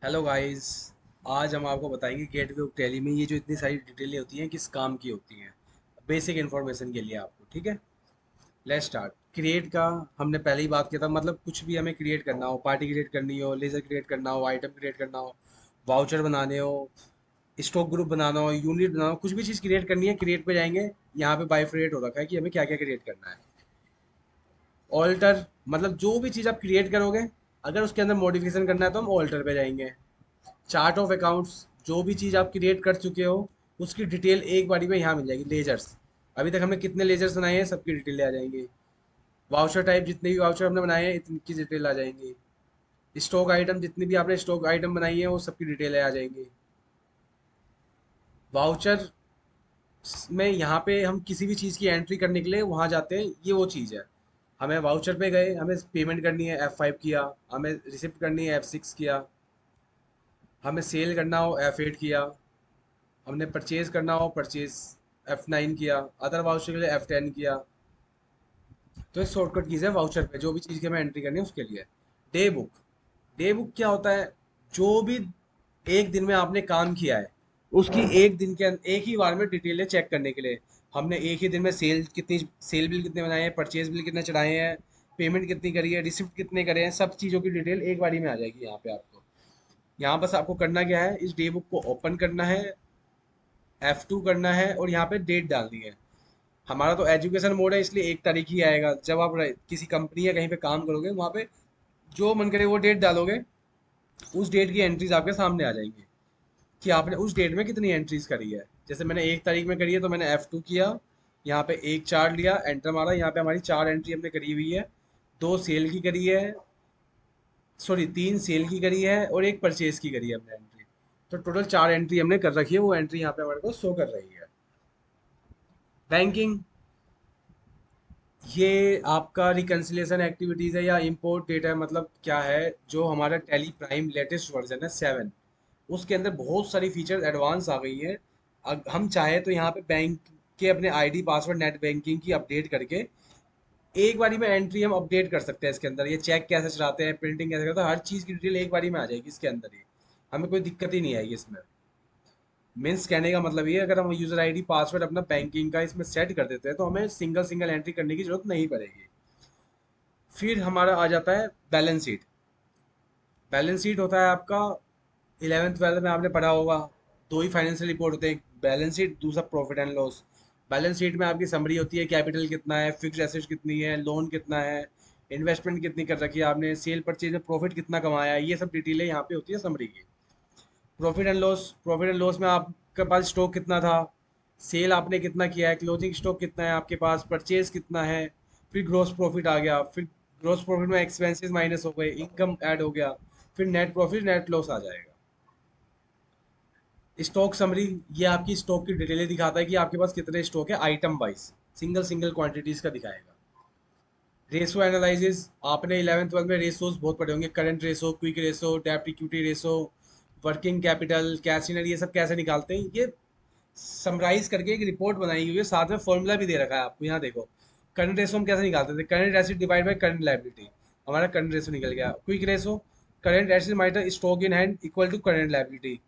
Hello guys. आज हम आपको बताएंगे गेटवे ऑफ टैली में ये जो इतनी सारी डिटेलें होती हैं किस काम की होती हैं। बेसिक इन्फॉर्मेशन के लिए आपको, ठीक है। Let's start. क्रिएट का हमने पहले ही बात किया था, मतलब कुछ भी हमें क्रिएट करना हो, पार्टी क्रिएट करनी हो, लेजर क्रिएट करना हो, आइटम क्रिएट करना हो, वाउचर बनाने हो, स्टॉक ग्रुप बनाना हो, यूनिट बनाना हो, कुछ भी चीज़ क्रिएट करनी है, क्रिएट पे जाएंगे। यहाँ पे बाइफरेट हो रखा है कि हमें क्या क्या क्रिएट करना है। ऑल्टर मतलब जो भी चीज़ आप क्रिएट करोगे, अगर उसके अंदर मॉडिफिकेशन करना है तो हम ऑल्टर पे जाएंगे। चार्ट ऑफ अकाउंट्स, जो भी चीज़ आप क्रिएट कर चुके हो उसकी डिटेल एक बारी में यहाँ मिल जाएगी। लेजर्स, अभी तक हमने कितने लेजर्स बनाए हैं सबकी डिटेल आ जाएंगी। वाउचर टाइप, जितने भी वाउचर हमने बनाए हैं इतनी डिटेल आ जाएंगी। स्टॉक आइटम, जितनी भी आपने स्टॉक आइटम बनाई है वो सबकी डिटेल आ जाएंगी। वाउचर में यहाँ पे हम किसी भी चीज़ की एंट्री करने के लिए वहाँ जाते हैं, ये वो चीज़ है। हमें वाउचर पे गए, हमें पेमेंट करनी है F5 किया, हमें रिसिप्ट करनी है F6 किया, हमें सेल करना हो F8 किया, हमने परचेज करना हो परचेज F9 किया, अदर वाउचर के लिए F10 किया। तो ये शॉर्टकट कीज़ है वाउचर पे, जो भी चीज़ की हमें एंट्री करनी है उसके लिए। डे बुक, डे बुक क्या होता है? जो भी एक दिन में आपने काम किया है उसकी एक दिन के एक ही बार में डिटेलें चेक करने के लिए। हमने एक ही दिन में सेल कितनी, सेल बिल कितने बनाए हैं, परचेज बिल कितने चढ़ाए हैं, पेमेंट कितनी करी है, रिसिप्ट कितने करे हैं, सब चीज़ों की डिटेल एक बारी में आ जाएगी यहाँ पे आपको। यहाँ बस आपको करना क्या है, इस डे बुक को ओपन करना है, F2 करना है और यहाँ पे डेट डालनी है। हमारा तो एजुकेशन मोड है इसलिए 1 तारीख ही आएगा। जब आप किसी कंपनी या कहीं पे काम करोगे वहाँ पे जो मन करे वो डेट डालोगे, उस डेट की एंट्रीज आपके सामने आ जाएंगी कि आपने उस डेट में कितनी एंट्रीज करी है। जैसे मैंने 1 तारीख में करी है तो मैंने F2 किया, यहाँ पे एक चार्ट लिया, एंटर मारा, यहाँ पे हमारी 4 एंट्री हमने करी हुई है। 2 सेल की करी है, सॉरी 3 सेल की करी है और एक परचेज की करी है हमने एंट्री। तो टोटल 4 एंट्री हमने कर रखी है, वो एंट्री यहाँ पे हमारे को शो कर रही है। बैंकिंग, ये आपका रिकन्सिलेशन एक्टिविटीज़ है या इंपोर्ट डेटा है, मतलब क्या है, जो हमारा टेली प्राइम लेटेस्ट वर्जन है 7, उसके अंदर बहुत सारी फीचर्स एडवांस आ गई हैं। हम चाहे तो यहाँ पे बैंक के अपने आईडी पासवर्ड नेट बैंकिंग की अपडेट करके एक बारी में एंट्री हम अपडेट कर सकते हैं इसके अंदर। ये चेक कैसे चलाते हैं, प्रिंटिंग कैसे करते हैं, हर चीज़ की डिटेल एक बारी में आ जाएगी इसके अंदर ही। हमें कोई दिक्कत ही नहीं आएगी इसमें। मीन्स कहने का मतलब ये है, अगर हम यूज़र आईडी पासवर्ड अपना बैंकिंग का इसमें सेट कर देते हैं तो हमें सिंगल सिंगल एंट्री करने की जरूरत नहीं पड़ेगी। फिर हमारा आ जाता है बैलेंस शीट। बैलेंस शीट होता है आपका, 11th 12th में आपने पढ़ा होगा, दो ही फाइनेंशियल रिपोर्ट होते हैं, एक बैलेंस शीट, दूसरा profit and loss. Balance sheet में आपकी समरी होती है, कैपिटल कितना है, फिक्स एसेट्स कितनी है, लोन कितना है, इन्वेस्टमेंट कितनी कर रखी है आपने, सेल परचेज में प्रॉफिट कितना कमाया है, ये सब डिटेलें यहाँ पे होती है समरी की। Profit and loss, profit and loss में आपके पास स्टॉक कितना था, सेल आपने कितना किया है, क्लोजिंग स्टॉक कितना है आपके पास, परचेज कितना है। फिर ग्रोस प्रॉफिट आ गया, फिर ग्रोस प्रॉफिट में एक्सपेंसेस माइनस हो गए, इनकम ऐड हो गया, फिर नेट प्रॉफिट नेट लॉस आ जाएगा। स्टॉक समरी, ये आपकी स्टॉक की डिटेलें दिखाता है कि आपके पास कितने स्टॉक है item wise, single single quantities का दिखाएगा। रेशो एनालिसिस, आपने 11th 12th में रेशोज बहुत पढ़े होंगे, करंट रेशो, क्विक रेशो, डेब्ट equity ratio, working capital, cash in, ये सब कैसे निकालते हैं, ये समराइज करके एक रिपोर्ट बनाई हुई है, साथ में फॉर्मूला भी दे रखा है आपको। यहाँ देखो, करंट रेशो हम कैसे निकालते थे, current asset divide by current liability, हमारा करंट रेशो निकल गया। Quick ratio, current asset minus stock in hand equal to current liability.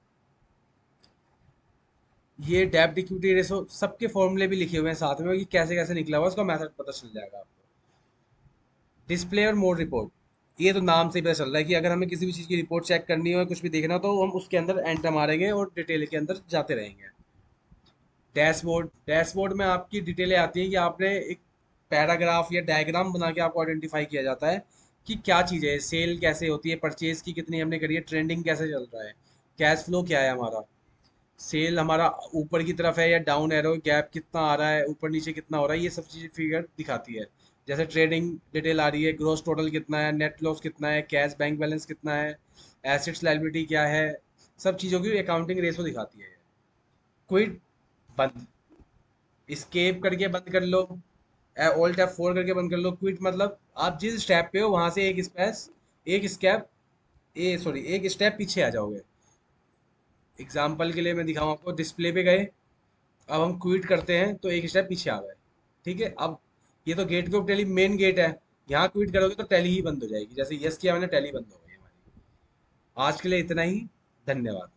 ये डेब्ट इक्विटी रेशो, सबके फॉर्मूले भी लिखे हुए हैं साथ में कि कैसे कैसे निकला हुआ है, उसका मेथड पता चल जाएगा आपको। डिस्प्ले और मोड रिपोर्ट, ये तो नाम से ही पता चल रहा है कि अगर हमें किसी भी चीज़ की रिपोर्ट चेक करनी हो या कुछ भी देखना हो तो हम उसके अंदर एंटर मारेंगे और डिटेल के अंदर जाते रहेंगे। डैशबोर्ड, डैशबोर्ड में आपकी डिटेलें आती हैं कि आपने एक पैराग्राफ या डायग्राम बना के आपको आइडेंटिफाई किया जाता है कि क्या चीज़ है, सेल कैसे होती है, परचेज की कितनी हमने करी है, ट्रेंडिंग कैसे चल रहा है, कैश फ्लो क्या है हमारा, सेल हमारा ऊपर की तरफ है या डाउन एरो, गैप कितना आ रहा है, ऊपर नीचे कितना हो रहा है, ये सब चीज़ फिगर दिखाती है। जैसे ट्रेडिंग डिटेल आ रही है, ग्रोस टोटल कितना है, नेट लॉस कितना है, कैश बैंक बैलेंस कितना है, एसेट्स लायबिलिटी क्या है, सब चीज़ों की अकाउंटिंग रेशो दिखाती है। क्विट, बंद, स्केप करके बंद कर लो, ऑल्ट F4 करके बंद कर लो। क्विट मतलब आप जिस स्टेप पे हो वहां से एक स्पेस, एक स्टेप, ए सॉरी एक स्टेप पीछे आ जाओगे। एग्जाम्पल के लिए मैं दिखाऊँ आपको, डिस्प्ले पे गए, अब हम क्विट करते हैं तो एक स्टेप पीछे आ गए। ठीक है, अब ये तो गेट के टैली मेन गेट है, यहाँ क्विट करोगे तो टैली ही बंद हो जाएगी, जैसे यस किया मैंने टैली बंद हो गई हमारी। आज के लिए इतना ही। धन्यवाद।